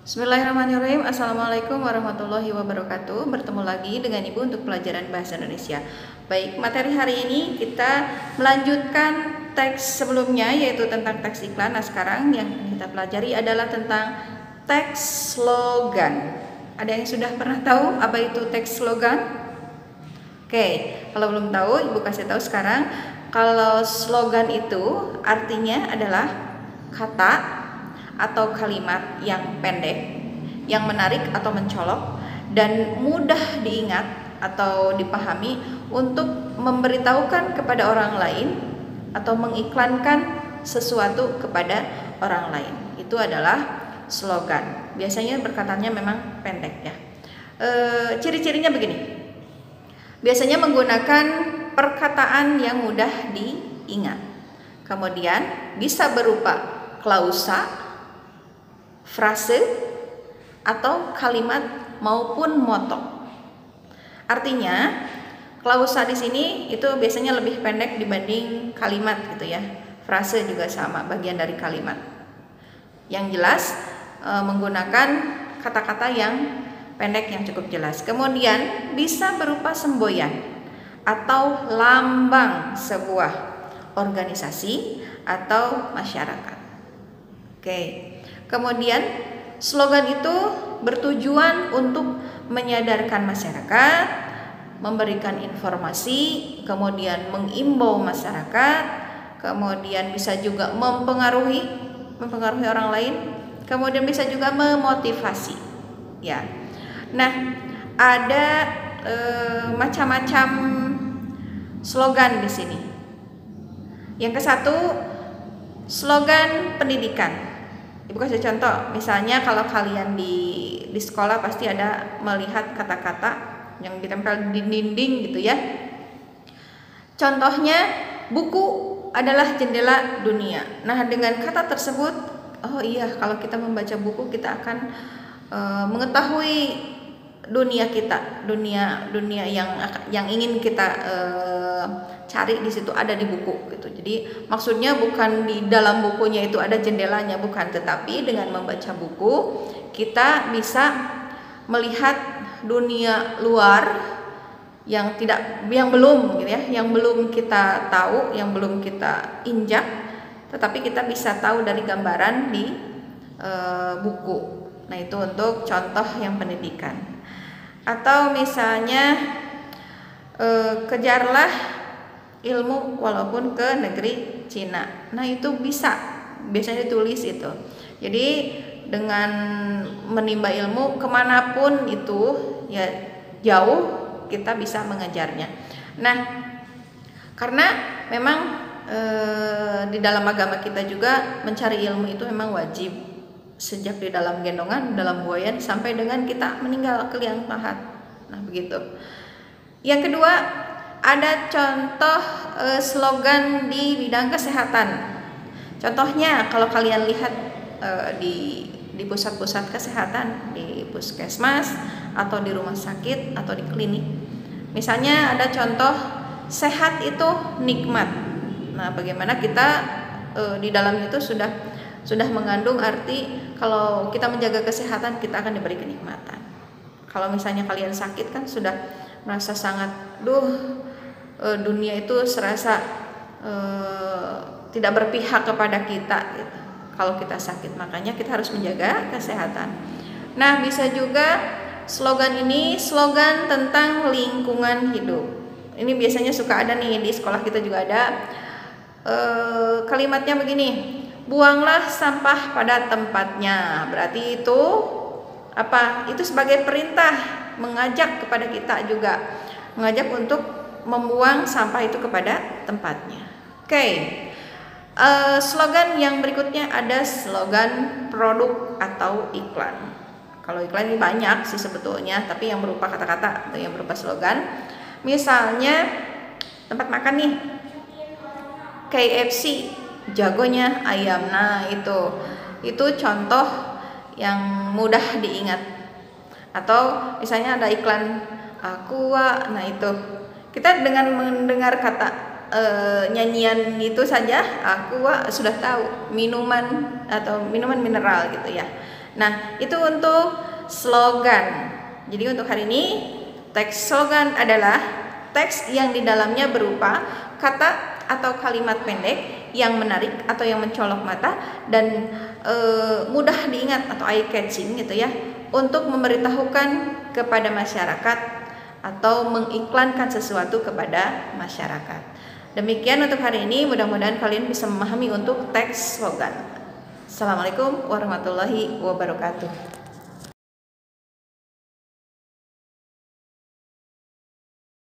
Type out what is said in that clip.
Bismillahirrahmanirrahim. Assalamualaikum warahmatullahi wabarakatuh. Bertemu lagi dengan Ibu untuk pelajaran bahasa Indonesia. Baik, materi hari ini kita melanjutkan teks sebelumnya, yaitu tentang teks iklan. Nah, sekarang yang kita pelajari adalah tentang teks slogan. Ada yang sudah pernah tahu apa itu teks slogan? Oke, kalau belum tahu, Ibu kasih tahu sekarang. Kalau slogan itu artinya adalah kata atau kalimat yang pendek, yang menarik atau mencolok, dan mudah diingat atau dipahami untuk memberitahukan kepada orang lain atau mengiklankan sesuatu kepada orang lain. Itu adalah slogan. Biasanya perkataannya memang pendek ya. Ciri-cirinya begini. Biasanya menggunakan perkataan yang mudah diingat. Kemudian bisa berupa klausa, frase, atau kalimat maupun moto. Artinya, klausa di sini itu biasanya lebih pendek dibanding kalimat gitu ya. Frase juga sama, bagian dari kalimat. Yang jelas menggunakan kata-kata yang pendek yang cukup jelas. Kemudian bisa berupa semboyan atau lambang sebuah organisasi atau masyarakat. Oke. Kemudian slogan itu bertujuan untuk menyadarkan masyarakat, memberikan informasi, kemudian mengimbau masyarakat, kemudian bisa juga mempengaruhi orang lain, kemudian bisa juga memotivasi. Ya. Nah, ada macam-macam slogan di sini. Yang ke satu, slogan pendidikan. Ibu kasih contoh, misalnya kalau kalian di sekolah pasti ada melihat kata-kata yang ditempel di dinding gitu ya. Contohnya, buku adalah jendela dunia. Nah, dengan kata tersebut, oh iya, kalau kita membaca buku kita akan mengetahui dunia kita, dunia yang ingin kita cari di situ ada di buku gitu. Jadi maksudnya bukan di dalam bukunya itu ada jendelanya, bukan, tetapi dengan membaca buku kita bisa melihat dunia luar yang belum gitu ya, yang belum kita tahu, yang belum kita injak, tetapi kita bisa tahu dari gambaran di buku. Nah, itu untuk contoh yang pendidikan. Atau misalnya kejarlah ilmu walaupun ke negeri Cina. Nah, itu biasanya ditulis itu. Jadi dengan menimba ilmu kemanapun itu ya jauh, kita bisa mengejarnya. Nah, karena memang di dalam agama kita juga mencari ilmu itu memang wajib, sejak di dalam gendongan, dalam buayan, sampai dengan kita meninggal ke liang lahat. Nah, begitu. Yang kedua, ada contoh slogan di bidang kesehatan. Contohnya kalau kalian lihat di pusat-pusat kesehatan, di puskesmas atau di rumah sakit atau di klinik. Misalnya ada contoh, sehat itu nikmat. Nah, bagaimana kita di dalam itu sudah mengandung arti kalau kita menjaga kesehatan kita akan diberi kenikmatan. Kalau misalnya kalian sakit kan sudah merasa sangat dunia itu serasa tidak berpihak kepada kita gitu. Kalau kita sakit, makanya kita harus menjaga kesehatan. Nah, bisa juga slogan ini slogan tentang lingkungan hidup. Ini biasanya suka ada nih di sekolah kita juga ada. Kalimatnya begini, buanglah sampah pada tempatnya. Berarti itu apa? Itu sebagai perintah, mengajak kepada kita juga, mengajak untuk membuang sampah itu kepada tempatnya. Oke. Slogan yang berikutnya ada slogan produk atau iklan. Kalau iklan ini banyak sih sebetulnya, tapi yang berupa kata-kata atau yang berupa slogan. Misalnya tempat makan nih, KFC, jagonya ayam. Nah, itu contoh yang mudah diingat. Atau misalnya ada iklan Aqua. Nah, itu kita dengan mendengar kata nyanyian itu saja Aqua sudah tahu minuman atau minuman mineral gitu ya. Nah, itu untuk slogan. Jadi untuk hari ini teks slogan adalah teks yang di dalamnya berupa kata atau kalimat pendek yang menarik atau yang mencolok mata dan mudah diingat atau eye catching gitu ya, untuk memberitahukan kepada masyarakat atau mengiklankan sesuatu kepada masyarakat. Demikian untuk hari ini, mudah-mudahan kalian bisa memahami untuk teks slogan. Assalamualaikum warahmatullahi wabarakatuh.